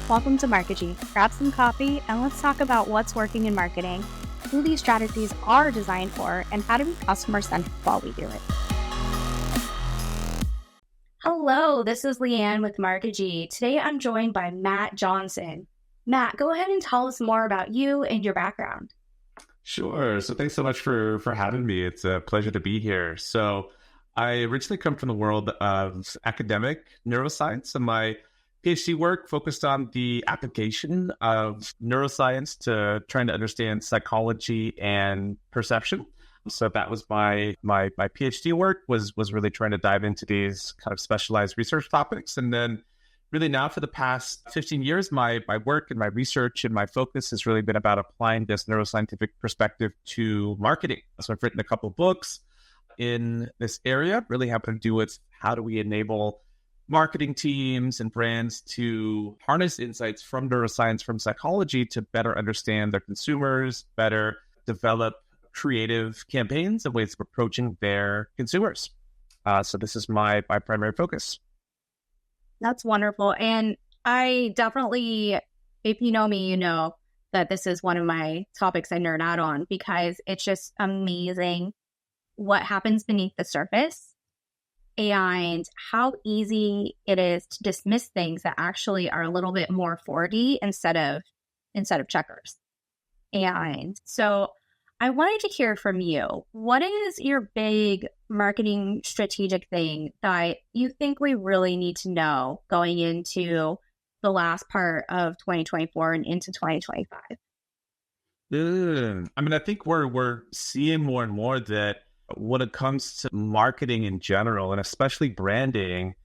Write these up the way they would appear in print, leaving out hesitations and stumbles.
Welcome to Marketing. Grab some coffee and let's talk about what's working in marketing, who these strategies are designed for, and how to be customer-centric while we do it. Hello, this is Leanne with Marketing. Today I'm joined by Matt Johnson. Matt, go ahead and tell us more about you and your background. Sure. So thanks so much for having me. It's a pleasure to be here. So I originally come from the world of academic neuroscience, and my PhD work focused on the application of neuroscience to trying to understand psychology and perception. So that was my PhD work was really trying to dive into these kind of specialized research topics. And then really now for the past 15 years, my work and my research and my focus has really been about applying this neuroscientific perspective to marketing. So I've written a couple of books in this area, really having to do with how do we enable marketing teams and brands to harness insights from neuroscience, from psychology to better understand their consumers, better develop creative campaigns and ways of approaching their consumers. So this is my primary focus. That's wonderful. And I definitely, if you know me, you know that this is one of my topics I nerd out on because it's just amazing what happens beneath the surface and how easy it is to dismiss things that actually are a little bit more 4D instead of checkers. And so I wanted to hear from you. What is your big marketing strategic thing that you think we really need to know going into the last part of 2024 and into 2025? I think we're seeing more and more that when it comes to marketing in general, and especially branding,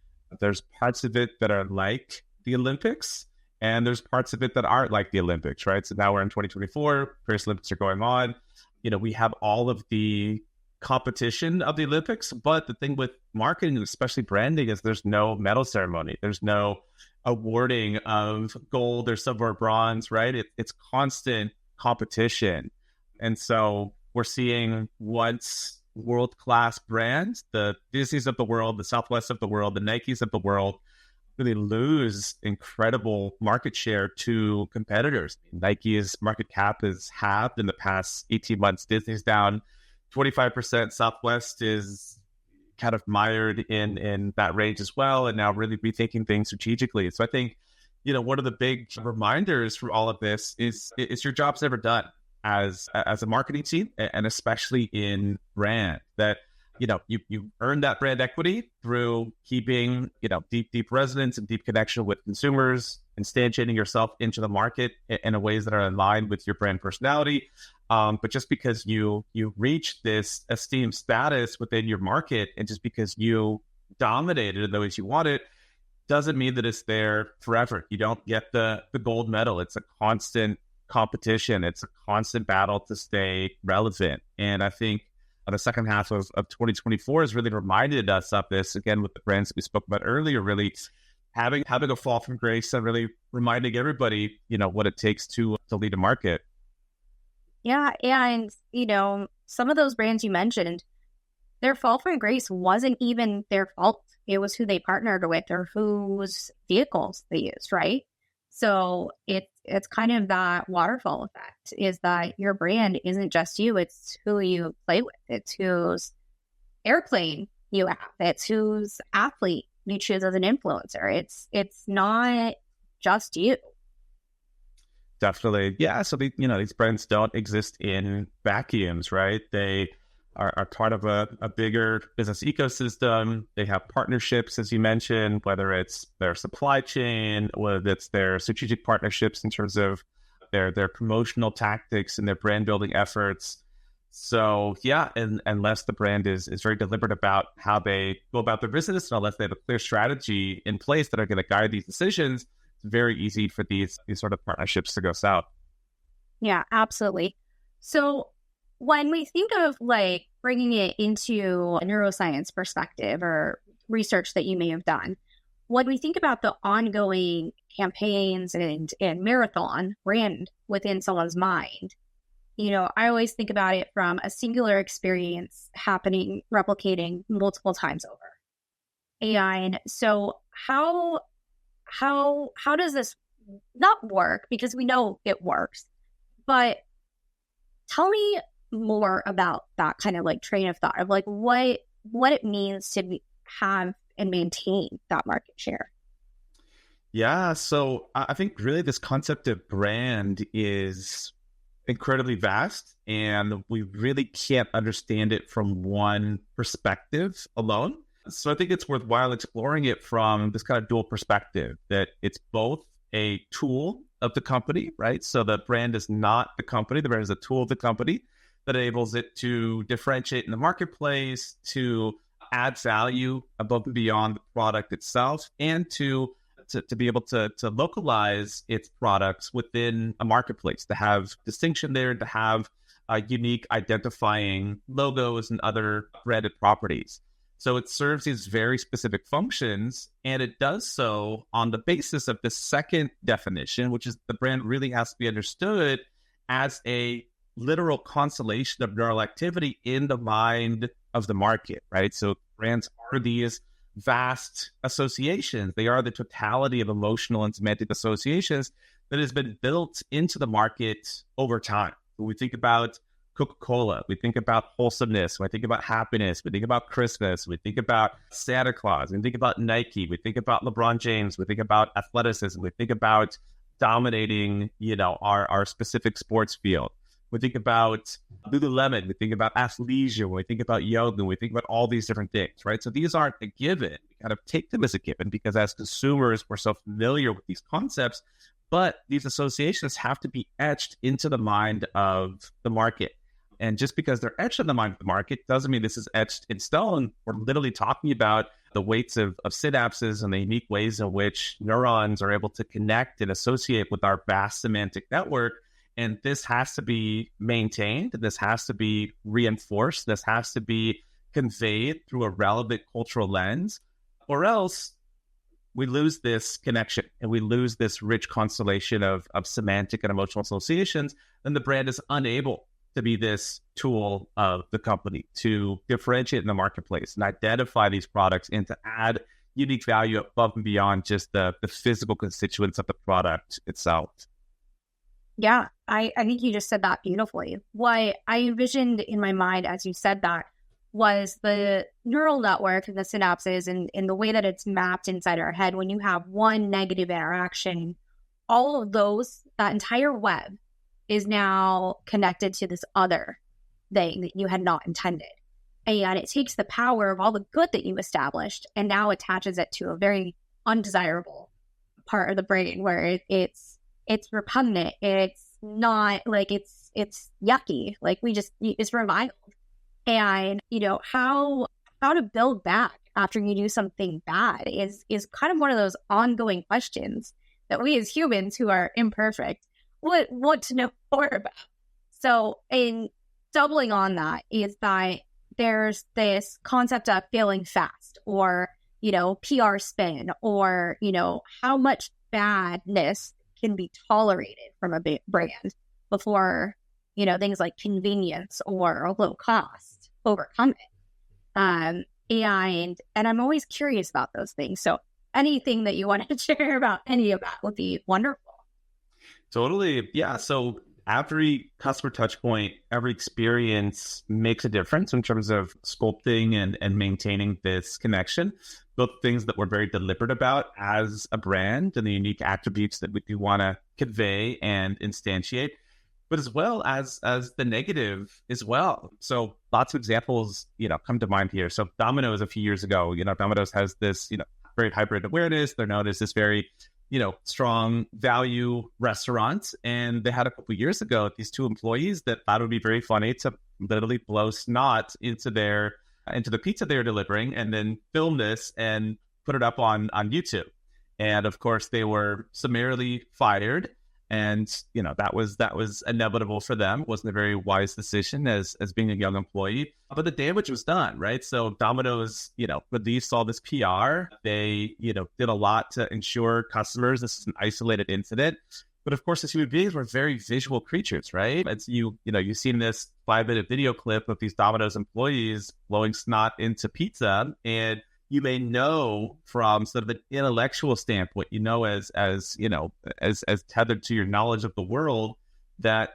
there's parts of it that are like the Olympics, and there's parts of it that aren't like the Olympics, right? So now we're in 2024, Paris Olympics are going on. We have all of the competition of the Olympics, but the thing with marketing, especially branding, is there's no medal ceremony. There's no awarding of gold or silver or bronze, right? It's constant competition. And so we're seeing once world-class brands, the Disneys of the world, the Southwest of the world, the Nikes of the world, really lose incredible market share to competitors. Nike's market cap is halved in the past 18 months. Disney's down 25%. Southwest is kind of mired in that range as well, and now really rethinking things strategically. So I think, one of the big reminders for all of this is your job's never done as a marketing team, and especially in brand, that you earn that brand equity through keeping deep resonance and deep connection with consumers, instantiating yourself into the market in ways that are aligned with your brand personality. But just because you reach this esteemed status within your market, and just because you dominated in the ways you want it, doesn't mean that it's there forever. You don't get the gold medal. It's a constant competition. It's a constant battle to stay relevant. And I think the second half of 2024 has really reminded us of this, again, with the brands that we spoke about earlier, really having a fall from grace and really reminding everybody, what it takes to lead a market. Yeah. And, some of those brands you mentioned, their fall from grace wasn't even their fault. It was who they partnered with or whose vehicles they used, right? So it's kind of that waterfall effect, is that your brand isn't just you, it's who you play with. It's whose airplane you have. It's whose athlete you choose as an influencer. It's not just you. Definitely. Yeah. So these brands don't exist in vacuums, right? They are part of a bigger business ecosystem. They have partnerships, as you mentioned, whether it's their supply chain, whether it's their strategic partnerships in terms of their promotional tactics and their brand building efforts. So yeah, and unless the brand is very deliberate about how they go about their business, and unless they have a clear strategy in place that are going to guide these decisions, it's very easy for these sort of partnerships to go south. Yeah, absolutely. So when we think of bringing it into a neuroscience perspective or research that you may have done, when we think about the ongoing campaigns and marathon brand within someone's mind, I always think about it from a singular experience happening, replicating multiple times over. And so how does this not work, because we know it works, but tell me more about that kind of like train of thought of like what it means to have and maintain that market share. Yeah, so I think really this concept of brand is incredibly vast, and we really can't understand it from one perspective alone. So I think it's worthwhile exploring it from this kind of dual perspective, that it's both a tool of the company, right? So the brand is not the company, the brand is a tool of the company that enables it to differentiate in the marketplace, to add value above and beyond the product itself, and to be able to localize its products within a marketplace, to have distinction there, to have unique identifying logos and other branded properties. So it serves these very specific functions, and it does so on the basis of the second definition, which is the brand really has to be understood as a literal constellation of neural activity in the mind of the market, right? So brands are these vast associations. They are the totality of emotional and semantic associations that has been built into the market over time. When we think about Coca-Cola, we think about wholesomeness, we think about happiness, we think about Christmas, we think about Santa Claus, we think about Nike, we think about LeBron James, we think about athleticism, we think about dominating, our specific sports field. We think about Lululemon, we think about athleisure, we think about yoga, we think about all these different things, right? So these aren't a given. We kind of take them as a given because as consumers, we're so familiar with these concepts, but these associations have to be etched into the mind of the market. And just because they're etched in the mind of the market doesn't mean this is etched in stone. We're literally talking about the weights of synapses and the unique ways in which neurons are able to connect and associate with our vast semantic network. And this has to be maintained. This has to be reinforced. This has to be conveyed through a relevant cultural lens, or else we lose this connection and we lose this rich constellation of semantic and emotional associations. Then the brand is unable to be this tool of the company to differentiate in the marketplace and identify these products and to add unique value above and beyond just the physical constituents of the product itself. Yeah, I think you just said that beautifully. What I envisioned in my mind as you said that was the neural network and the synapses and the way that it's mapped inside our head. When you have one negative interaction, all of those, that entire web is now connected to this other thing that you had not intended. And it takes the power of all the good that you established and now attaches it to a very undesirable part of the brain where it's repugnant. It's not like it's yucky. Like it's reviled. And how to build back after you do something bad is kind of one of those ongoing questions that we as humans who are imperfect would want to know more about. So in doubling on that is that there's this concept of failing fast or, PR spin or, how much badness can be tolerated from a brand before, things like convenience or low cost overcome it. And I'm always curious about those things. So anything that you wanted to share about any of that would be wonderful. Totally. Yeah. So every customer touch point, every experience makes a difference in terms of sculpting and maintaining this connection. Both things that we're very deliberate about as a brand and the unique attributes that we do want to convey and instantiate, but as well as the negative as well. So lots of examples, come to mind here. So Domino's a few years ago, Domino's has this, very high brand awareness. They're known as this very, strong value restaurant. And they had a couple of years ago, these two employees that thought it would be very funny to literally blow snot into the pizza they were delivering and then film this and put it up on YouTube. And of course they were summarily fired. And, that was inevitable for them. It wasn't a very wise decision as being a young employee, but the damage was done, right? So Domino's, released all this PR. They, did a lot to ensure customers this is an isolated incident. But of course, as human beings, we're very visual creatures, right? It's you've seen this 5-minute video clip of these Domino's employees blowing snot into pizza, and you may know from sort of an intellectual standpoint, as tethered to your knowledge of the world, that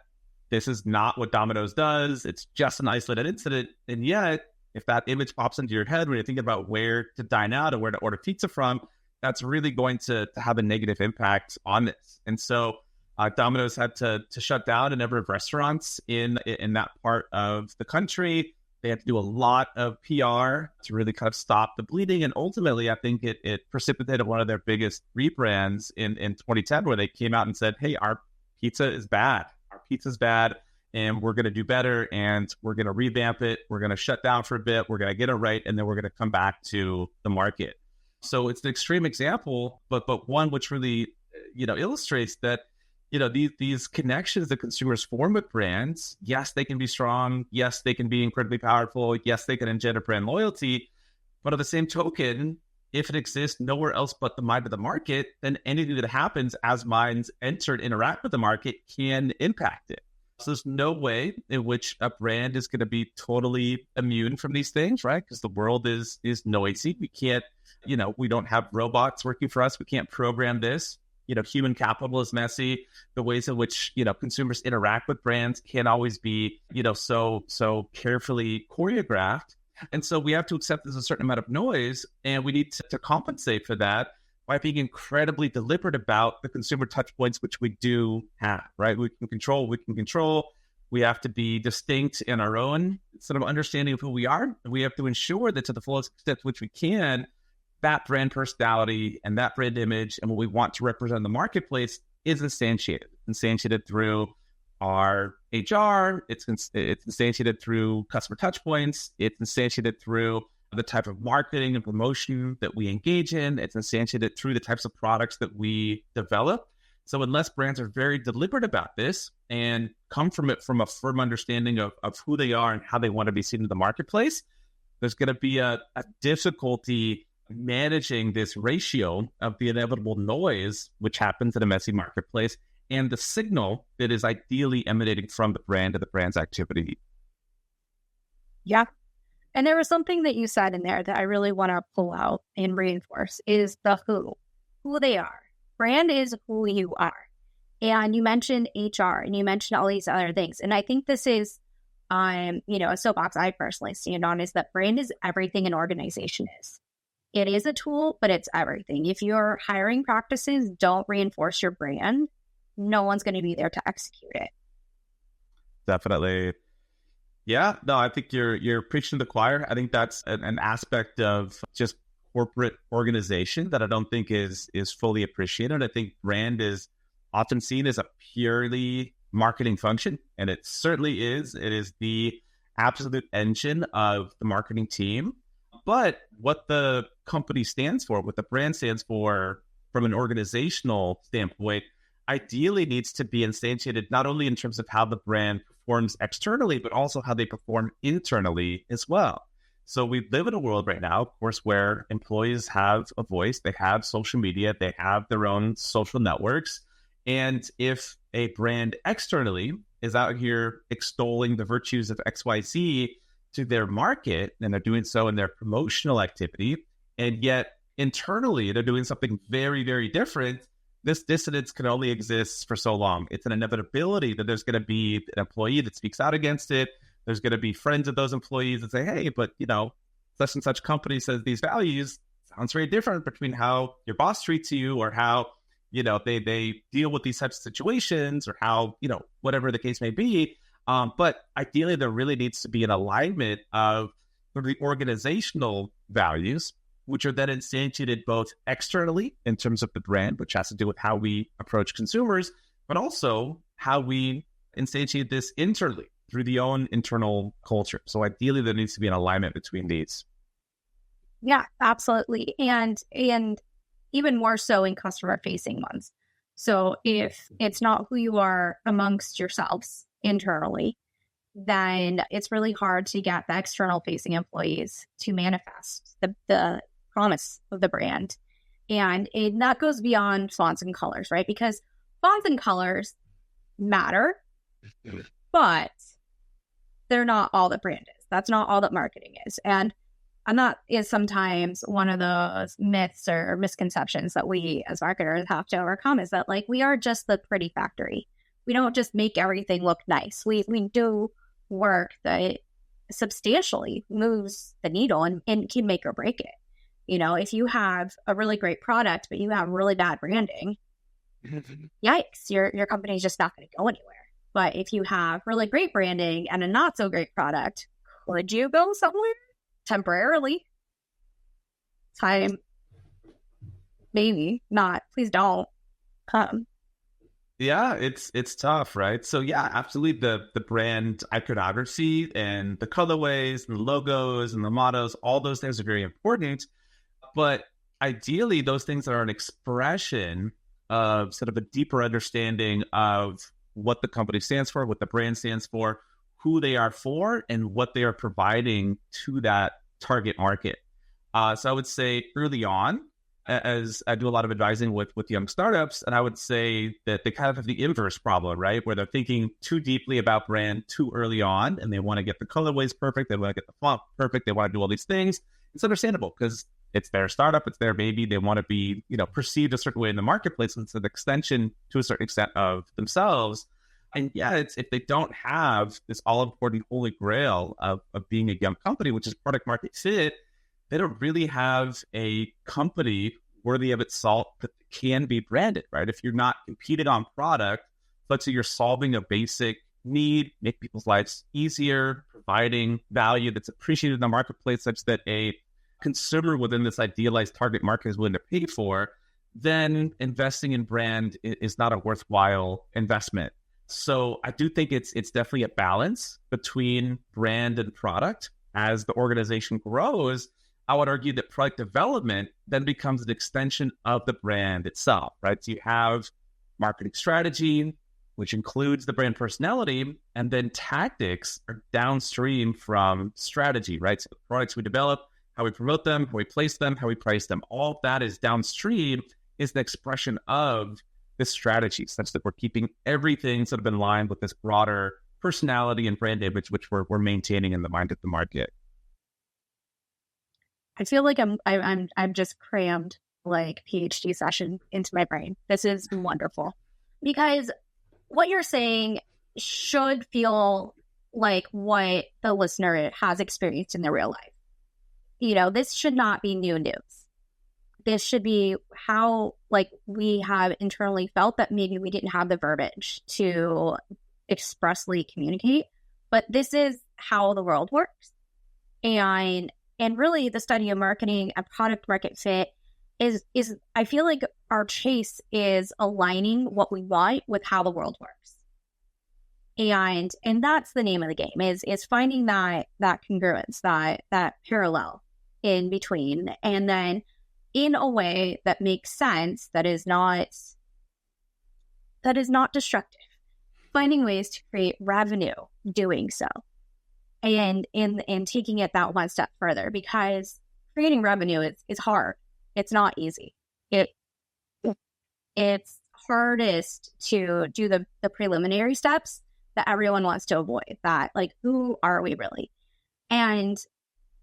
this is not what Domino's does. It's just an isolated incident. And yet, if that image pops into your head when you're thinking about where to dine out or where to order pizza from, that's really going to have a negative impact on this. And so Domino's had to shut down a number of restaurants in that part of the country. They had to do a lot of PR to really kind of stop the bleeding. And ultimately, I think it precipitated one of their biggest rebrands in 2010, where they came out and said, hey, our pizza is bad. Our pizza's bad, and we're going to do better, and we're going to revamp it. We're going to shut down for a bit. We're going to get it right, and then we're going to come back to the market. So it's an extreme example, but one which really, illustrates that, these connections that consumers form with brands, yes, they can be strong. Yes, they can be incredibly powerful. Yes, they can engender brand loyalty. But on the same token, if it exists nowhere else but the mind of the market, then anything that happens as minds enter and interact with the market can impact it. So there's no way in which a brand is going to be totally immune from these things, right? Because the world is noisy. We can't, we don't have robots working for us. We can't program this. Human capital is messy. The ways in which, consumers interact with brands can't always be, so carefully choreographed. And so we have to accept there's a certain amount of noise, and we need to compensate for that by being incredibly deliberate about the consumer touch points, which we do have, right? We can control. We have to be distinct in our own sort of understanding of who we are. We have to ensure that to the fullest extent which we can, that brand personality and that brand image and what we want to represent in the marketplace is instantiated through our HR. It's instantiated through customer touch points. It's instantiated through the type of marketing and promotion that we engage in. It's instantiated through the types of products that we develop. So unless brands are very deliberate about this and come from it from a firm understanding of who they are and how they want to be seen in the marketplace, there's going to be a difficulty managing this ratio of the inevitable noise, which happens in a messy marketplace, and the signal that is ideally emanating from the brand and the brand's activity. Yeah. And there was something that you said in there that I really want to pull out and reinforce is the who they are. Brand is who you are. And you mentioned HR and you mentioned all these other things. And I think this is, a soapbox I personally stand on is that brand is everything an organization is. It is a tool, but it's everything. If your hiring practices don't reinforce your brand, no one's going to be there to execute it. Definitely. Yeah, no, I think you're preaching to the choir. I think that's an aspect of just corporate organization that I don't think is fully appreciated. I think brand is often seen as a purely marketing function, and it certainly is. It is the absolute engine of the marketing team. But what the company stands for, what the brand stands for from an organizational standpoint, ideally needs to be instantiated not only in terms of how the brand performs externally, but also how they perform internally as well. So we live in a world right now, of course, where employees have a voice, they have social media, they have their own social networks. And if a brand externally is out here extolling the virtues of XYZ to their market, and they're doing so in their promotional activity, and yet internally they're doing something very, very different, this dissonance can only exist for so long. It's an inevitability that there's going to be an employee that speaks out against it. There's going to be friends of those employees that say, hey, but, such and such company says these values. Sounds very different between how your boss treats you or how, they deal with these types of situations or how, whatever the case may be. But ideally, there really needs to be an alignment of the organizational values, which are then instantiated both externally in terms of the brand, which has to do with how we approach consumers, but also how we instantiate this internally through the own internal culture. So ideally, there needs to be an alignment between these. Yeah, absolutely. And even more so in customer-facing ones. So if it's not who you are amongst yourselves internally, then it's really hard to get the external-facing employees to manifest the promise of the brand. And that goes beyond fonts and colors, right? Because fonts and colors matter, but they're not all that brand is. That's not all that marketing is. And And that is sometimes one of those myths or misconceptions that we as marketers have to overcome, is that like we are just the pretty factory. We don't just make everything look nice. We do work that substantially moves the needle and can make or break it. You know, if you have a really great product, but you have really bad branding, yikes, your company's just not going to go anywhere. But if you have really great branding and a not so great product, could you go somewhere? Temporarily. Time. Maybe not. Please don't. Yeah, it's tough, right? So yeah, absolutely the brand iconography and the colorways and the logos and the mottos, all those things are very important. But ideally, those things are an expression of sort of a deeper understanding of what the company stands for, what the brand stands for, who they are for, and what they are providing to that target market. So I would say early on, as I do a lot of advising with young startups, and I would say that they kind of have the inverse problem, right? Where they're thinking too deeply about brand too early on, and they want to get the colorways perfect, they want to get the font perfect, they want to do all these things. It's understandable because it's their startup, it's their baby. They want to be, perceived a certain way in the marketplace. It's an extension to a certain extent of themselves. And yeah, it's if they don't have this all-important holy grail of being a young company, which is product market fit, they don't really have a company worthy of its salt that can be branded, right? If you're not competing on product, let's say you're solving a basic need, make people's lives easier, providing value that's appreciated in the marketplace such that a consumer within this idealized target market is willing to pay for, then investing in brand is not a worthwhile investment. So I do think it's definitely a balance between brand and product. As the organization grows, I would argue that product development then becomes an extension of the brand itself, right? So you have marketing strategy, which includes the brand personality, and then tactics are downstream from strategy, right? So the products we develop, how we promote them, how we place them, how we price them, all of that is downstream, is the expression of this strategy, such that we're keeping everything sort of in line with this broader personality and brand image, which we're maintaining in the mind of the market. I feel like I'm just crammed like PhD session into my brain. This is wonderful because what you're saying should feel like what the listener has experienced in their real life. This should not be new news. This should be how like we have internally felt that maybe we didn't have the verbiage to expressly communicate, but this is how the world works. And really the study of marketing and product market fit is I feel like our chase is aligning what we want with how the world works. And that's the name of the game is finding that congruence, that parallel in between, and then in a way that makes sense, that is not destructive, finding ways to create revenue doing so. And taking it that one step further, because creating revenue is hard. It's not easy. It's hardest to do the preliminary steps that everyone wants to avoid. That like, who are we really? And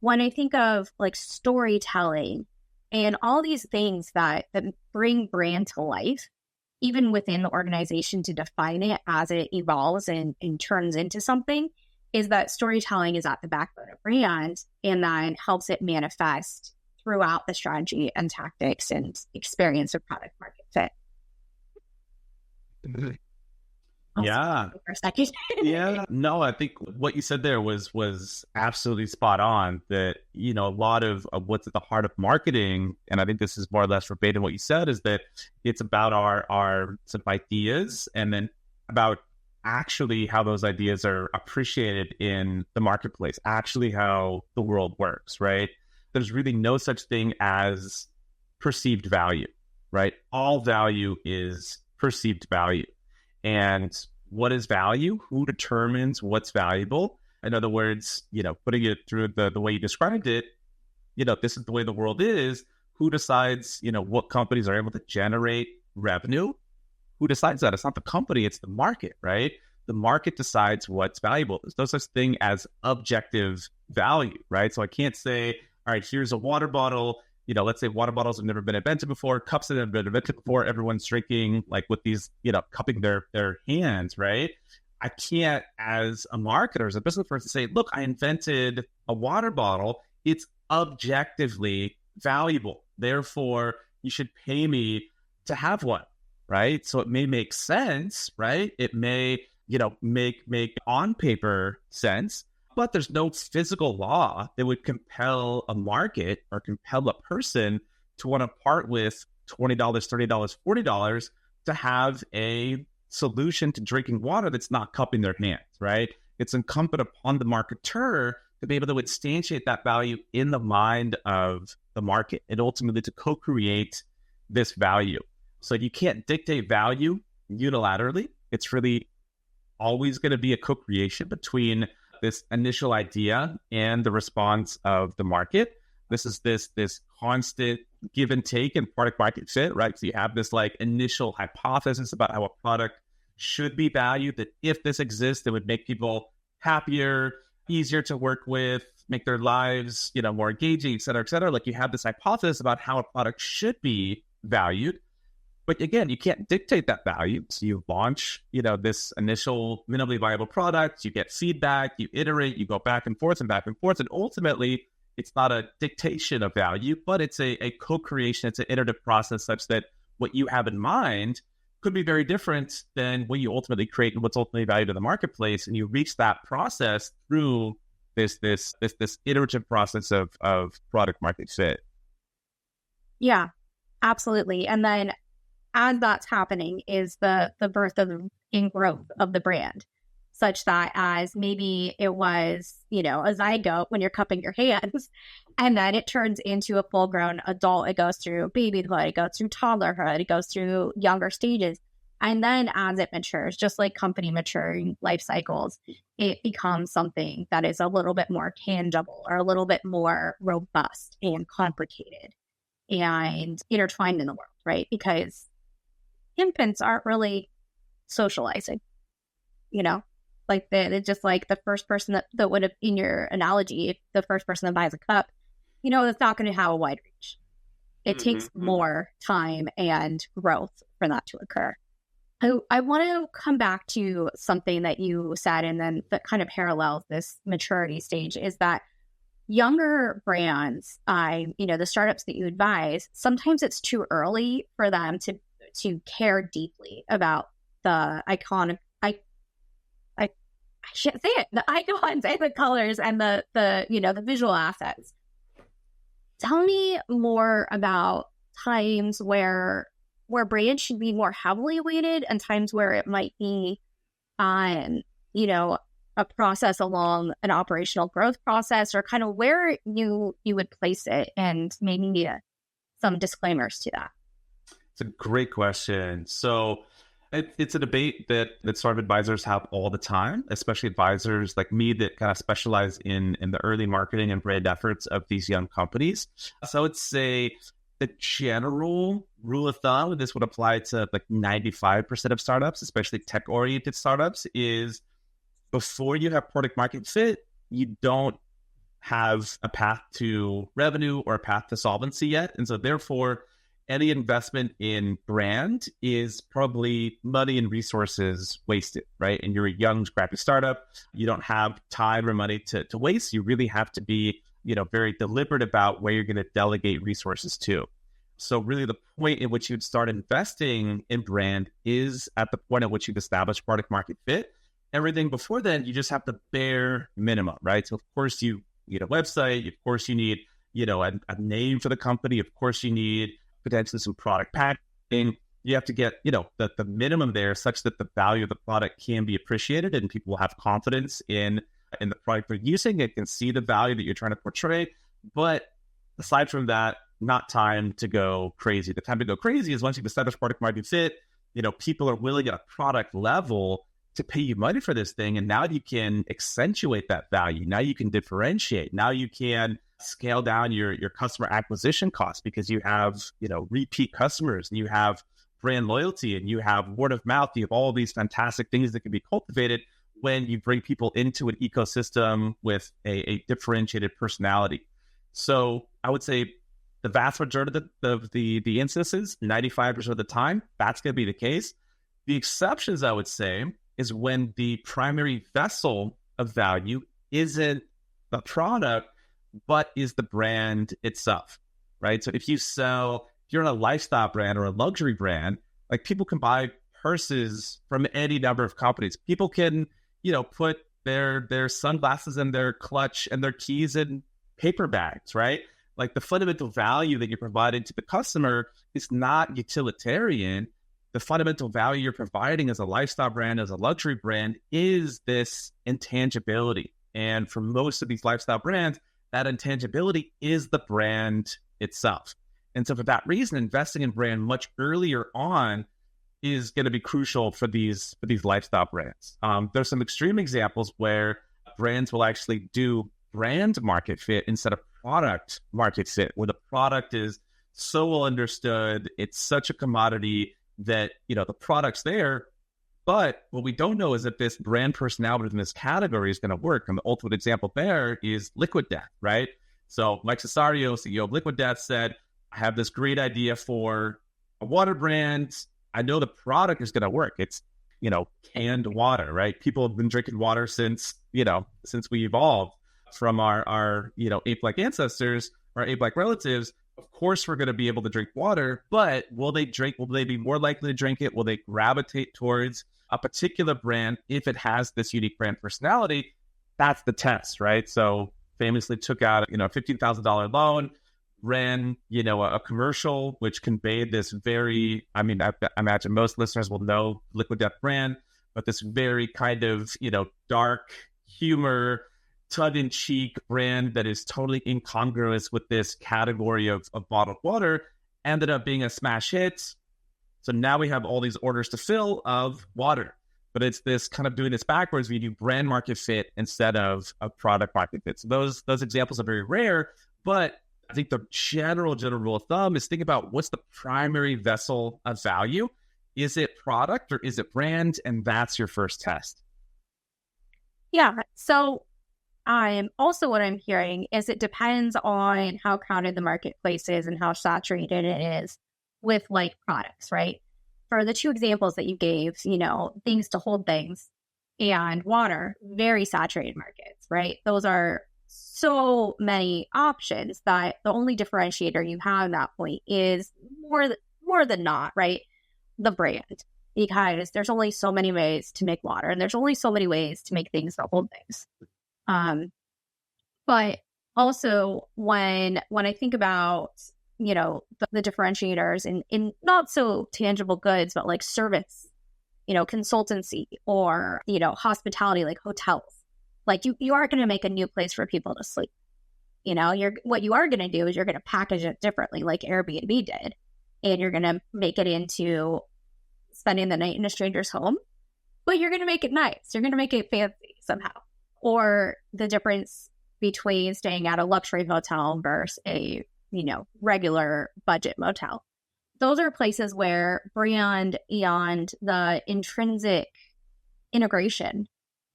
when I think of like storytelling and all these things that bring brand to life, even within the organization to define it as it evolves and turns into something, is that storytelling is at the backbone of brand, and that helps it manifest throughout the strategy and tactics and experience of product market fit. Yeah. For a second. Yeah. No, I think what you said there was absolutely spot on. That, a lot of what's at the heart of marketing, and I think this is more or less verbatim what you said, is that it's about our sort of ideas, and then about actually how those ideas are appreciated in the marketplace, actually how the world works, right? There's really no such thing as perceived value, right? All value is perceived value. And what is value? Who determines what's valuable? In other words, putting it through the way you described it, this is the way the world is. Who decides, what companies are able to generate revenue? Who decides that? It's not the company, it's the market, right? The market decides what's valuable. There's no such thing as objective value, right? So I can't say, all right, here's a water bottle. Let's say water bottles have never been invented before, cups that have been invented before. Everyone's drinking like with these, cupping their hands, right? I can't, as a marketer, as a business person, say, look, I invented a water bottle. It's objectively valuable. Therefore, you should pay me to have one, right? So it may make sense, right? It may, make on paper sense, but there's no physical law that would compel a market or compel a person to want to part with $20, $30, $40 to have a solution to drinking water that's not cupping their hands, right? It's incumbent upon the marketer to be able to instantiate that value in the mind of the market and ultimately to co-create this value. So you can't dictate value unilaterally. It's really always going to be a co-creation between this initial idea and the response of the market. This is this constant give and take in product market fit, right? So you have this like initial hypothesis about how a product should be valued, that if this exists, it would make people happier, easier to work with, make their lives, more engaging, et cetera, et cetera. Like you have this hypothesis about how a product should be valued. But again, you can't dictate that value. So you launch, this initial minimally viable product, you get feedback, you iterate, you go back and forth. And ultimately, it's not a dictation of value, but it's a co-creation. It's an iterative process such that what you have in mind could be very different than what you ultimately create and what's ultimately valued in the marketplace. And you reach that process through this iterative process of product market fit. Yeah, absolutely. And then as that's happening is the birth and growth of the brand, such that as maybe it was, a zygote when you're cupping your hands, and then it turns into a full-grown adult. It goes through babyhood, it goes through toddlerhood, it goes through younger stages. And then as it matures, just like company maturing life cycles, it becomes something that is a little bit more tangible or a little bit more robust and complicated and intertwined in the world, right? Because infants aren't really socializing, like they're just like the first person that would have, in your analogy, the first person that buys a cup, it's not going to have a wide reach. It takes more time and growth for that to occur. I want to come back to something that you said, and then that kind of parallels this maturity stage, is that younger brands, the startups that you advise, sometimes it's too early for them to care deeply about the iconic, I can't say it, the icons and the colors and the visual assets. Tell me more about times where brands should be more heavily weighted and times where it might be on, a process along an operational growth process, or kind of where you would place it, and maybe some disclaimers to that. It's a great question. So it's a debate that startup advisors have all the time, especially advisors like me that kind of specialize in the early marketing and brand efforts of these young companies. So I would say the general rule of thumb, and this would apply to like 95% of startups, especially tech-oriented startups, is before you have product market fit, you don't have a path to revenue or a path to solvency yet. And so therefore, any investment in brand is probably money and resources wasted, right? And you're a young, scrappy startup. You don't have time or money to waste. You really have to be, very deliberate about where you're going to delegate resources to. So really the point in which you'd start investing in brand is at the point at which you've established product market fit. Everything before then, you just have the bare minimum, right? So of course you need a website. Of course you need, a name for the company. Of course you need potentially some product packaging. You have to get, the minimum there such that the value of the product can be appreciated and people will have confidence in the product they're using. It can see the value that you're trying to portray. But aside from that, not time to go crazy. The time to go crazy is once you've established product market fit, people are willing at a product level to pay you money for this thing. And now you can accentuate that value. Now you can differentiate. Now you can scale down your customer acquisition costs because you have, repeat customers and you have brand loyalty and you have word of mouth. You have all these fantastic things that can be cultivated when you bring people into an ecosystem with a differentiated personality. So I would say the vast majority of the instances, 95% of the time, that's going to be the case. The exceptions, I would say, is when the primary vessel of value isn't the product, but is the brand itself, right? So if you're in a lifestyle brand or a luxury brand, like people can buy purses from any number of companies. People can, put their sunglasses in their clutch and their keys in paper bags, right? Like the fundamental value that you're providing to the customer is not utilitarian. The fundamental value you're providing as a lifestyle brand, as a luxury brand, is this intangibility. And for most of these lifestyle brands, that intangibility is the brand itself. And so for that reason, investing in brand much earlier on is going to be crucial for these lifestyle brands. There's some extreme examples where brands will actually do brand market fit instead of product market fit, where the product is so well understood, it's such a commodity that, the product's there, but what we don't know is if this brand personality within this category is going to work. And the ultimate example there is Liquid Death, right? So Mike Cesario, CEO of Liquid Death, said, I have this great idea for a water brand. I know the product is going to work. It's, canned water, right? People have been drinking water since we evolved from our ape-like ancestors, our ape-like relatives. Of course, we're going to be able to drink water, but will they be more likely to drink it? Will they gravitate towards a particular brand if it has this unique brand personality? That's the test, right? So famously took out, a $15,000 loan, ran, a commercial, which conveyed this very, I imagine most listeners will know Liquid Death brand, but this very kind of, dark humor, tongue-in-cheek brand that is totally incongruous with this category of bottled water, ended up being a smash hit. So now we have all these orders to fill of water. But it's this kind of doing this backwards. We do brand market fit instead of a product market fit. So those examples are very rare, but I think the general rule of thumb is think about what's the primary vessel of value. Is it product or is it brand? And that's your first test. Yeah. So also what I'm hearing is it depends on how crowded the marketplace is and how saturated it is with like products, right? For the two examples that you gave, things to hold things and water, very saturated markets, right? Those are so many options that the only differentiator you have at that point is more than not, right? The brand, because there's only so many ways to make water and there's only so many ways to make things that hold things. But also when I think about, the differentiators in not so tangible goods, but like service, consultancy or, hospitality, like hotels, like you are going to make a new place for people to sleep. What you are going to do is you're going to package it differently, like Airbnb did, and you're going to make it into spending the night in a stranger's home, but you're going to make it nice. You're going to make it fancy somehow. Or the difference between staying at a luxury hotel versus a, regular budget motel. Those are places where brand and the intrinsic integration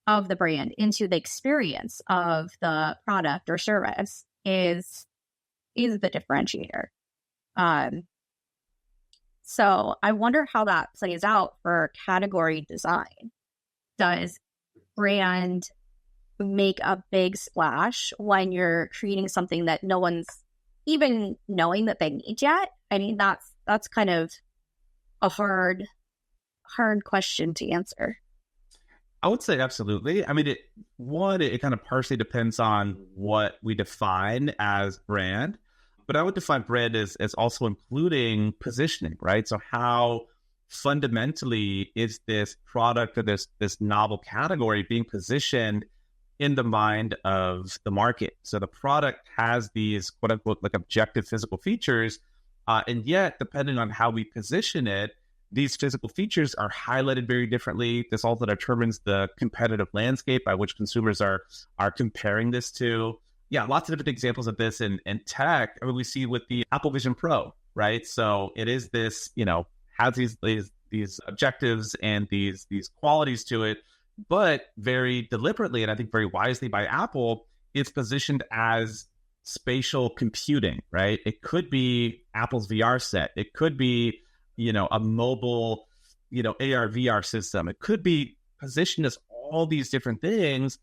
of the brand into the experience of the product or service is the differentiator. So I wonder how that plays out for category design. Does brand make a big splash when you're creating something that no one's even knowing that they need yet? I mean, that's kind of a hard question to answer. I would say absolutely. I mean, it kind of partially depends on what we define as brand, but I would define brand as also including positioning, right? So how fundamentally is this product or this novel category being positioned in the mind of the market? So the product has these quote unquote like objective physical features, and yet depending on how we position it, these physical features are highlighted very differently. This also determines the competitive landscape by which consumers are comparing this to. Yeah, lots of different examples of this in tech. I mean, we see with the Apple Vision Pro, right? So it is this, has these objectives and these qualities to it, but very deliberately, and I think very wisely by Apple, it's positioned as spatial computing, right? It could be Apple's VR set. It could be, a mobile, AR, VR system. It could be positioned as all these different things,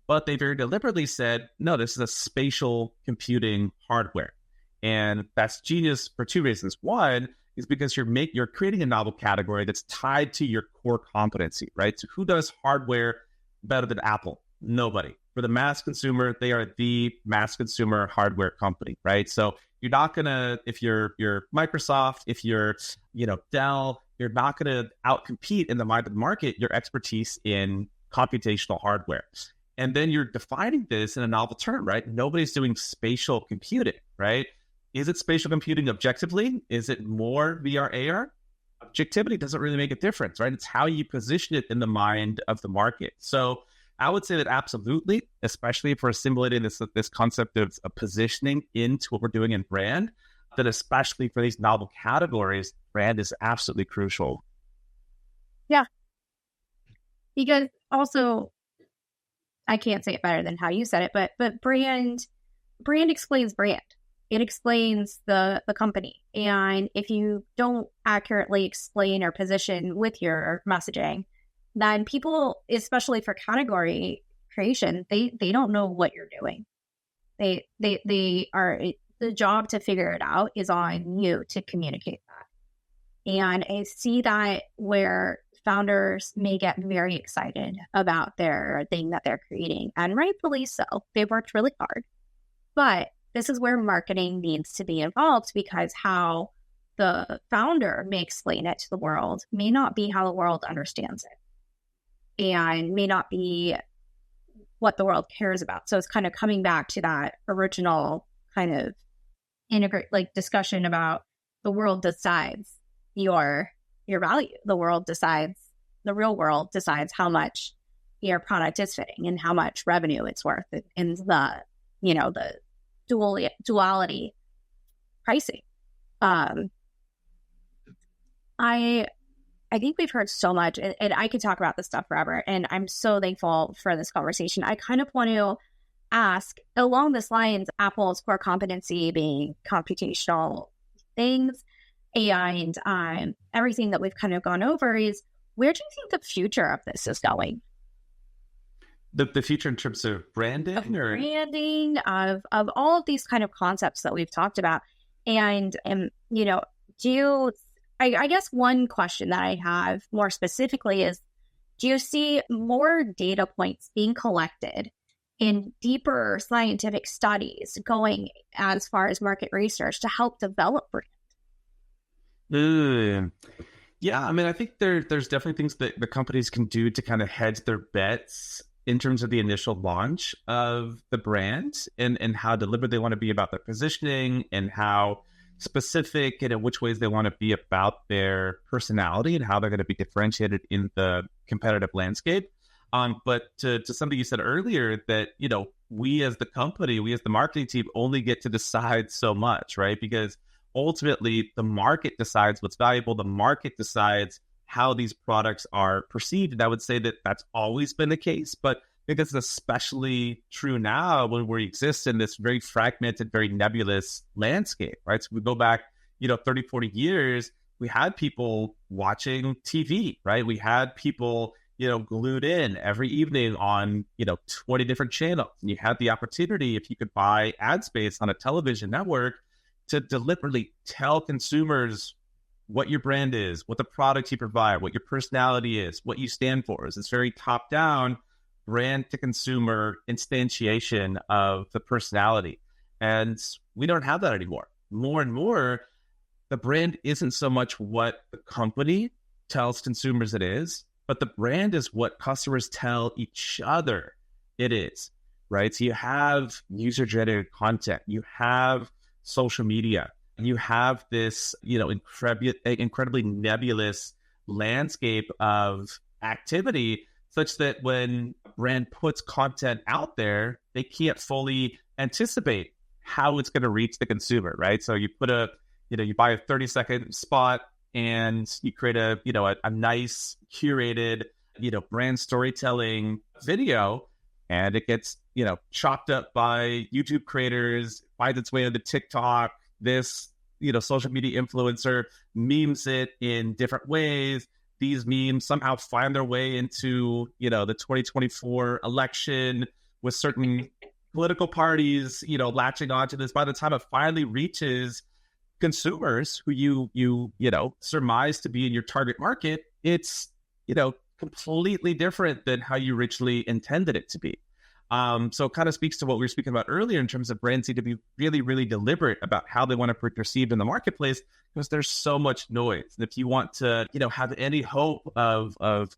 but they very deliberately said, no, this is a spatial computing hardware. And that's genius for two reasons. One is because you're creating a novel category that's tied to your core competency, right? So who does hardware better than Apple? Nobody. For the mass consumer, they are the mass consumer hardware company, right? So you're not gonna, if you're Microsoft, if you're, Dell, you're not gonna outcompete in the mind of the market your expertise in computational hardware. And then you're defining this in a novel term, right? Nobody's doing spatial computing, right? Is it spatial computing objectively? Is it more VR, AR? Objectivity doesn't really make a difference, right? It's how you position it in the mind of the market. So I would say that absolutely, especially if we're assimilating this concept of positioning into what we're doing in brand, that especially for these novel categories, brand is absolutely crucial. Yeah. Because also, I can't say it better than how you said it, but brand explains brand. It explains the company. And if you don't accurately explain or position with your messaging, then people, especially for category creation, they don't know what you're doing. They are, the job to figure it out is on you to communicate that. And I see that where founders may get very excited about their thing that they're creating, and rightfully so. They've worked really hard. But this is where marketing needs to be involved, because how the founder may explain it to the world may not be how the world understands it, and may not be what the world cares about. So it's kind of coming back to that original kind of discussion about the world decides your value. The real world decides how much your product is fitting and how much revenue it's worth, and the duality pricing. I think we've heard so much, and I could talk about this stuff forever, and I'm so thankful for this conversation. I kind of want to ask, along this lines, Apple's core competency being computational things, AI, and everything that we've kind of gone over, is where do you think the future of this is going? The future in terms of branding? Of all of these kind of concepts that we've talked about. And, I guess one question that I have more specifically is, do you see more data points being collected in deeper scientific studies going as far as market research to help develop brand? Yeah, I mean, I think there's definitely things that the companies can do to kind of hedge their bets in terms of the initial launch of the brand, and how deliberate they want to be about their positioning, and how specific and in which ways they want to be about their personality, and how they're going to be differentiated in the competitive landscape. But to something you said earlier, that, we as the company, we as the marketing team only get to decide so much, right? Because ultimately the market decides what's valuable. The market decides how these products are perceived. And I would say that that's always been the case, but I think it's especially true now when we exist in this very fragmented, very nebulous landscape, right? So we go back, 30, 40 years, we had people watching TV, right? We had people, glued in every evening on, 20 different channels. And you had the opportunity, if you could buy ad space on a television network, to deliberately tell consumers what your brand is, what the products you provide, what your personality is, what you stand for. It's this very top-down brand to consumer instantiation of the personality. And we don't have that anymore. More and more, the brand isn't so much what the company tells consumers it is, but the brand is what customers tell each other it is, right? So you have user-generated content, you have social media, you have this, incredibly nebulous landscape of activity, such that when a brand puts content out there, they can't fully anticipate how it's going to reach the consumer, right? So you put you buy a 30-second spot, and you create a nice curated, brand storytelling video, and it gets chopped up by YouTube creators, finds its way into TikTok. This, social media influencer memes it in different ways. These memes somehow find their way into, the 2024 election with certain political parties, latching onto this. By the time it finally reaches consumers who you surmise to be in your target market, it's, completely different than how you originally intended it to be. So it kind of speaks to what we were speaking about earlier in terms of brands need to be really, really deliberate about how they want to be perceived in the marketplace, because there's so much noise. And if you want to, have any hope of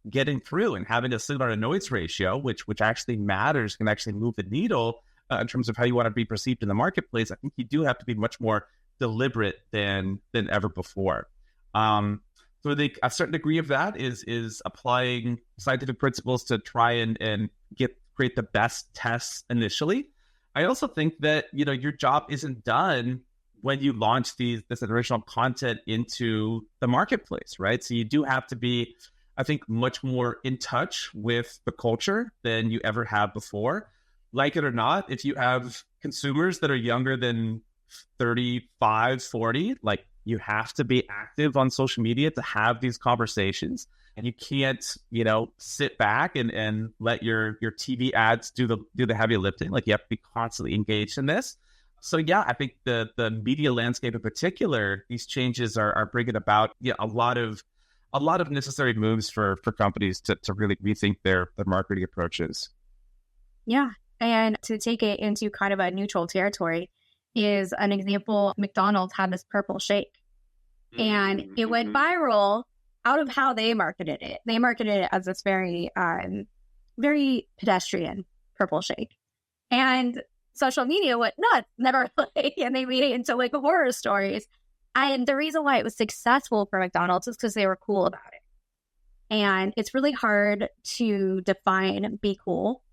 getting through and having a similar noise ratio, which actually matters, can actually move the needle in terms of how you want to be perceived in the marketplace, I think you do have to be much more deliberate than ever before. So a certain degree of that is applying scientific principles to try and create the best tests initially. I also think that, your job isn't done when you launch this original content into the marketplace, right? So you do have to be, I think, much more in touch with the culture than you ever have before. Like it or not, if you have consumers that are younger than 35, 40, like, you have to be active on social media to have these conversations. And you can't, sit back and let your TV ads do the heavy lifting. Like, you have to be constantly engaged in this. So yeah, I think the media landscape in particular, these changes are bringing about a lot of necessary moves for companies to really rethink their marketing approaches. Yeah. And to take it into kind of a neutral territory is an example. McDonald's had this purple shake, and it went viral out of how they marketed it. They marketed it as this very, very pedestrian purple shake. And social media went nuts, never and they made it into like horror stories. And the reason why it was successful for McDonald's is because they were cool about it. And it's really hard to define be cool,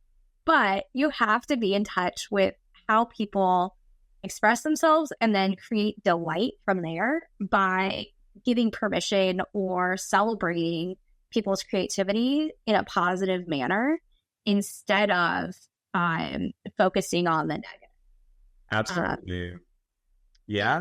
but you have to be in touch with how people express themselves and then create delight from there by giving permission or celebrating people's creativity in a positive manner instead of focusing on the negative. Absolutely. Yeah.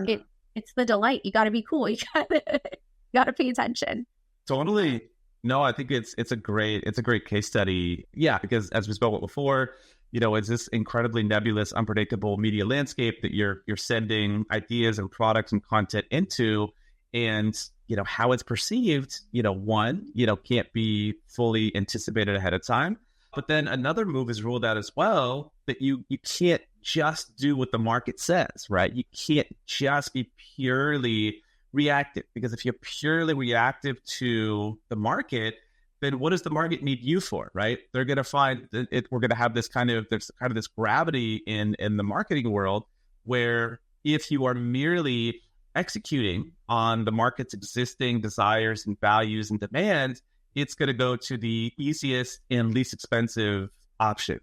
It's the delight. You got to be cool. You got to pay attention. Totally. No, I think it's a great case study. Yeah, because as we spoke about before, it's this incredibly nebulous, unpredictable media landscape that you're sending ideas and products and content into, and how it's perceived. One, can't be fully anticipated ahead of time. But then another move is ruled out as well, that you can't just do what the market says, right? You can't just be purely reactive, because if you're purely reactive to the market, then what does the market need you for, right? They're going to find that we're going to have there's kind of this gravity in the marketing world, where if you are merely executing on the market's existing desires and values and demands, it's going to go to the easiest and least expensive option.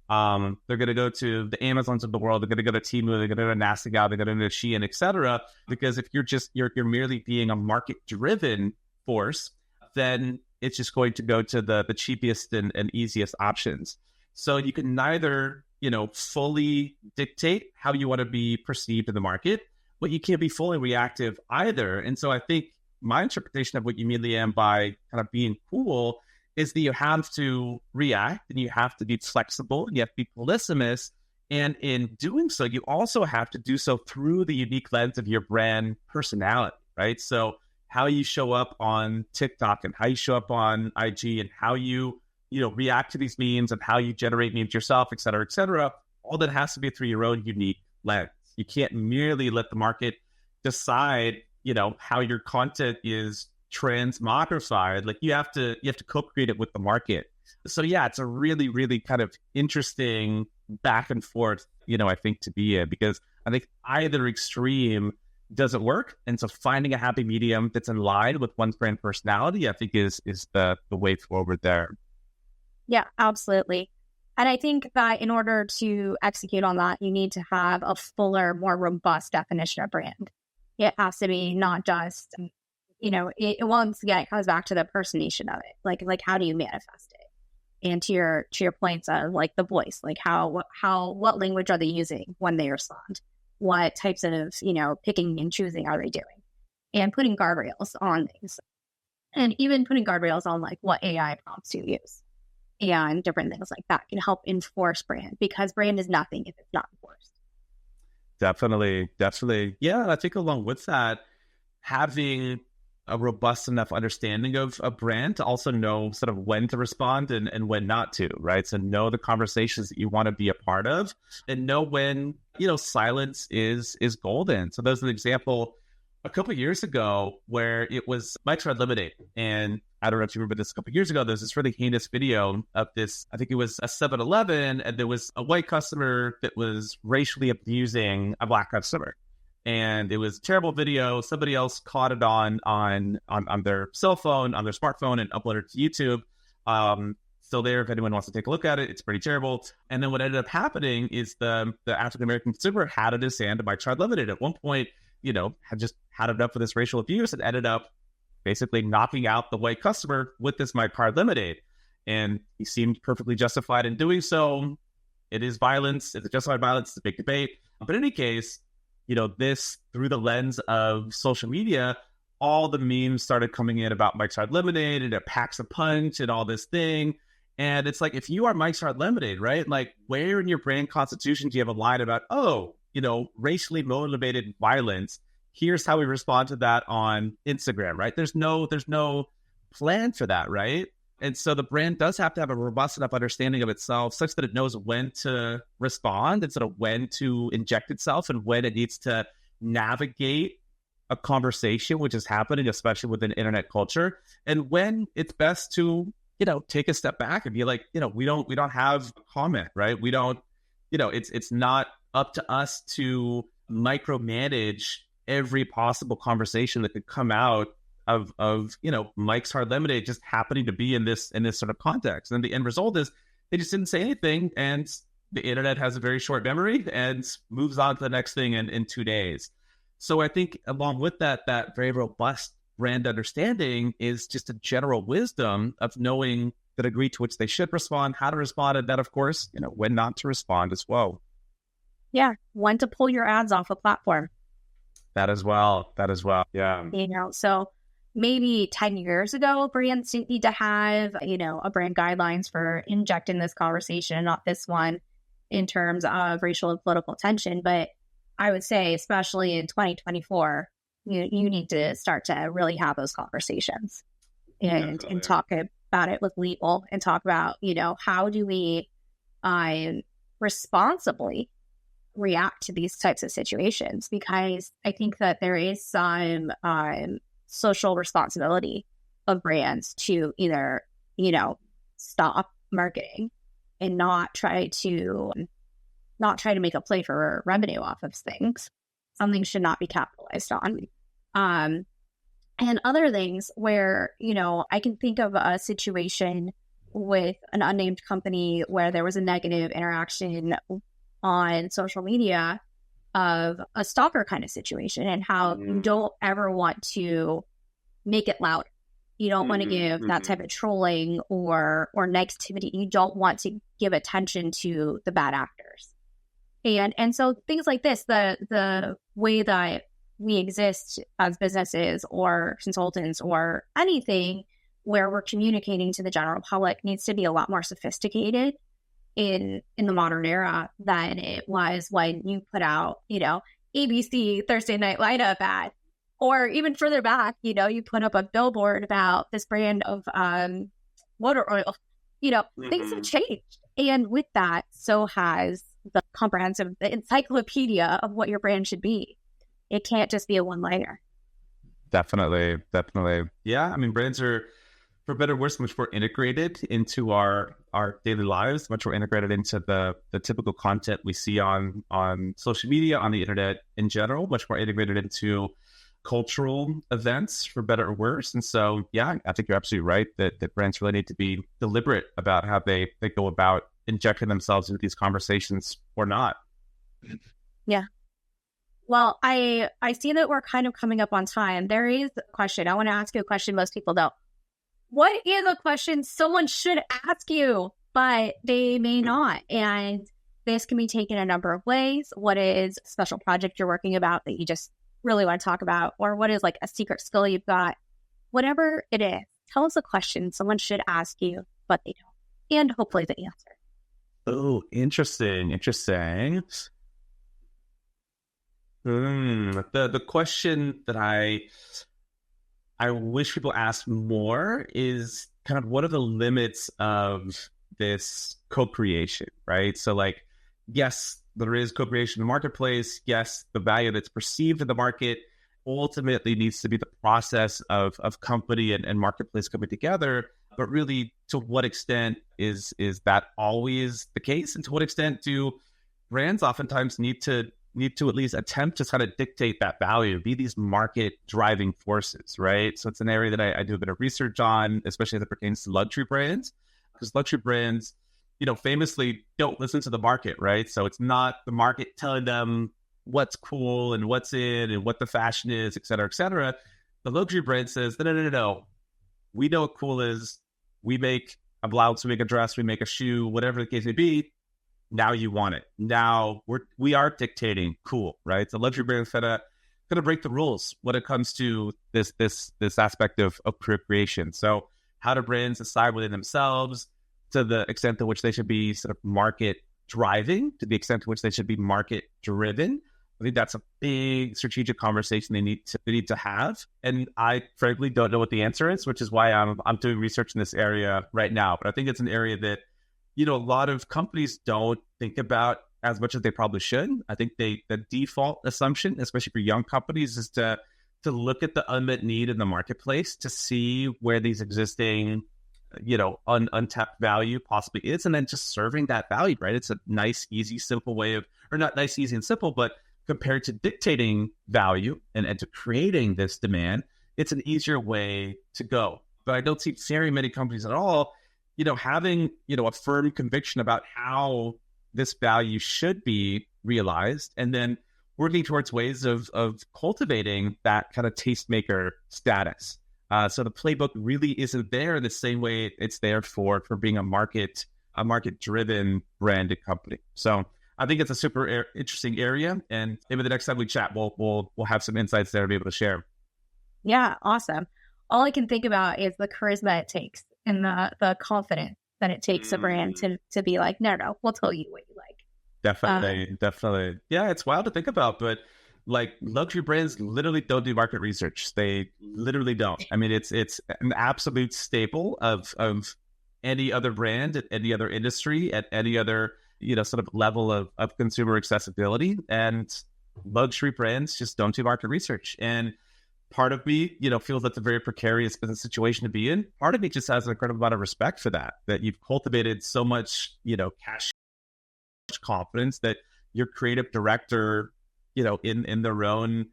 They're going to go to the Amazons of the world. They're going to go to Temu. They're going to go to Nasdaq. They're going to go to Shein, et cetera. Because if you're merely being a market-driven force, then it's just going to go to the cheapest and easiest options. So you can neither, fully dictate how you want to be perceived in the market, but you can't be fully reactive either. And so I think my interpretation of what you mean, Liam, by kind of being cool is that you have to react and you have to be flexible and you have to be polysemous. And in doing so, you also have to do so through the unique lens of your brand personality, right? So how you show up on TikTok and how you show up on IG and how you react to these memes and how you generate memes yourself, et cetera, all that has to be through your own unique lens. You can't merely let the market decide, how your content is transmogrified. Like you have to co-create it with the market. So yeah, it's a really, really kind of interesting back and forth, I think to be in, because I think either extreme doesn't work. And so finding a happy medium that's in line with one's brand personality, I think is the way forward there. Yeah, absolutely. And I think that in order to execute on that, you need to have a fuller, more robust definition of brand. It has to be not just, it once again, it comes back to the personation of it. Like how do you manifest it? And to your points of like the voice, like what language are they using when they respond? What types of, picking and choosing are they doing? And putting guardrails on things. And even putting guardrails on like what AI prompts you use and different things like that can help enforce brand, because brand is nothing if it's not enforced. Definitely. Yeah, I think along with that, having a robust enough understanding of a brand to also know sort of when to respond and when not to, right? So know the conversations that you want to be a part of and know when, silence is golden. So there's an example a couple of years ago where it was Mike's Red Lemonade. And I don't know if you remember this, a couple of years ago, there's this really heinous video of this, I think it was a 7-Eleven, and there was a white customer that was racially abusing a black customer. And it was a terrible video. Somebody else caught it on their cell phone, on their smartphone, and uploaded it to YouTube. Still there if anyone wants to take a look at it. It's pretty terrible. And then what ended up happening is the African-American consumer had in his hand a Mike's Red Lemonade. At one point, had just had enough of this racial abuse and ended up basically knocking out the white customer with this Mike's Hard Lemonade. And he seemed perfectly justified in doing so. It is violence. It's a justified violence. It's a big debate. But in any case, this through the lens of social media, all the memes started coming in about Mike's Hard Lemonade and it packs a punch and all this thing. And it's like, if you are Mike's Hard Lemonade, right? Like, where in your brand constitution do you have a line about, racially motivated violence? Here's how we respond to that on Instagram, right? There's no plan for that, right? And so the brand does have to have a robust enough understanding of itself such that it knows when to respond and sort of when to inject itself and when it needs to navigate a conversation which is happening, especially within internet culture, and when it's best to, take a step back and be like, we don't have a comment, right? We don't, it's not up to us to micromanage every possible conversation that could come out of Mike's Hard Lemonade just happening to be in this sort of context. And the end result is they just didn't say anything, and the internet has a very short memory and moves on to the next thing in 2 days. So I think along with that very robust brand understanding is just a general wisdom of knowing the degree to which they should respond, how to respond, and then of course, when not to respond as well. Yeah, when to pull your ads off a platform. That as well. Yeah. So maybe 10 years ago, brands didn't need to have, a brand guidelines for injecting this conversation, not this one, in terms of racial and political tension. But I would say, especially in 2024, you need to start to really have those conversations and talk about it with legal and talk about, how do we responsibly react to these types of situations? Because I think that there is some social responsibility of brands to either, stop marketing and not try to make a play for revenue off of things. Something should not be capitalized on. And other things where, I can think of a situation with an unnamed company where there was a negative interaction on social media of a stalker kind of situation, and how you don't ever want to make it loud. You don't want to give that type of trolling or negativity. You don't want to give attention to the bad actors. And so things like this, the way that we exist as businesses or consultants or anything where we're communicating to the general public needs to be a lot more sophisticated in the modern era than it was when you put out, ABC Thursday Night Lineup ad, or even further back, you put up a billboard about this brand of motor oil. Things have changed. And with that, so has the encyclopedia of what your brand should be. It can't just be a one-liner. Definitely. Yeah, brands are, for better or worse, much more integrated into our daily lives, much more integrated into the typical content we see on social media, on the internet in general, much more integrated into cultural events, for better or worse. And so, yeah, I think you're absolutely right that brands really need to be deliberate about how they go about injecting themselves into these conversations or not. Yeah. Well, I see that we're kind of coming up on time. There is a question. I want to ask you a question most people don't. What is a question someone should ask you, but they may not? And this can be taken a number of ways. What is a special project you're working about that you just really want to talk about? Or what is like a secret skill you've got? Whatever it is, tell us a question someone should ask you, but they don't. And hopefully the answer. Oh, interesting. The question that I wish people asked more is kind of what are the limits of this co-creation, right? So like, yes, there is co-creation in the marketplace. Yes, the value that's perceived in the market ultimately needs to be the process of company and marketplace coming together. But really, to what extent is that always the case? And to what extent do brands oftentimes need to at least attempt to kind of dictate that value, be these market driving forces, right? So it's an area that I do a bit of research on, especially as it pertains to luxury brands, because luxury brands, famously don't listen to the market, right? So it's not the market telling them what's cool and what's in and what the fashion is, et cetera, et cetera. The luxury brand says, no. We know what cool is. We make a blouse, we make a dress, we make a shoe, whatever the case may be. Now you want it. Now we are dictating cool, right? So luxury brands gonna break the rules when it comes to this aspect of creation. So how do brands decide within themselves to the extent to which they should be sort of market driving, to the extent to which they should be market driven? I think that's a big strategic conversation they need to have. And I frankly don't know what the answer is, which is why I'm doing research in this area right now. But I think it's an area that a lot of companies don't think about as much as they probably should. I think the default assumption, especially for young companies, is to look at the unmet need in the marketplace to see where these existing, untapped value possibly is, and then just serving that value, right? It's a nice, easy, simple way of, or not nice, easy, and simple, but compared to dictating value and to creating this demand, it's an easier way to go. But I don't see very many companies at all having, a firm conviction about how this value should be realized, and then working towards ways of cultivating that kind of tastemaker status. So the playbook really isn't there in the same way it's there for being a market-driven branded company. So I think it's a super interesting area, and maybe the next time we chat, we'll have some insights there to be able to share. Yeah, awesome. All I can think about is the charisma it takes and the confidence that it takes a brand to be like, no, we'll tell you what you like. Definitely. Yeah, it's wild to think about, but like luxury brands literally don't do market research. They literally don't. I mean, it's an absolute staple of any other brand at any other industry at any other sort of level of consumer accessibility, and luxury brands just don't do market research. And part of me, feels that's a very precarious business situation to be in. Part of me just has an incredible amount of respect for that you've cultivated so much, cash confidence that your creative director, in their own,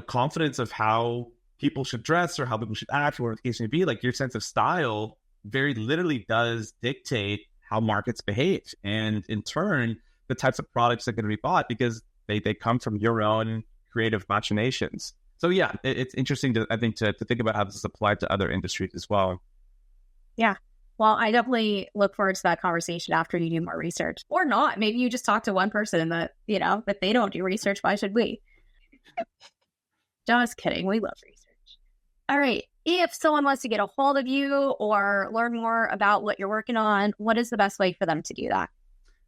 confidence of how people should dress or how people should act, or whatever the case may be, like your sense of style very literally does dictate how markets behave. And in turn, the types of products that are going to be bought because they come from your own creative machinations. So yeah, it's interesting to think about how this is applied to other industries as well. Yeah. Well, I definitely look forward to that conversation after you do more research, or not. Maybe you just talk to one person that, if they don't do research, why should we? Just kidding. We love research. All right. If someone wants to get a hold of you or learn more about what you're working on, what is the best way for them to do that?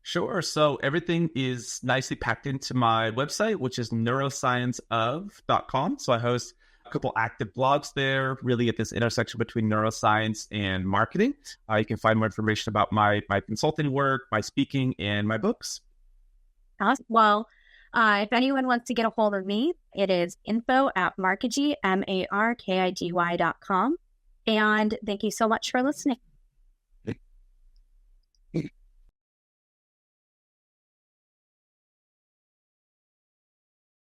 Sure. So everything is nicely packed into my website, which is neuroscienceof.com. So I host a couple active blogs there, really at this intersection between neuroscience and marketing. You can find more information about my consulting work, my speaking, and my books. Awesome. Well, if anyone wants to get a hold of me, it is info@markigy, markidy.com. And thank you so much for listening.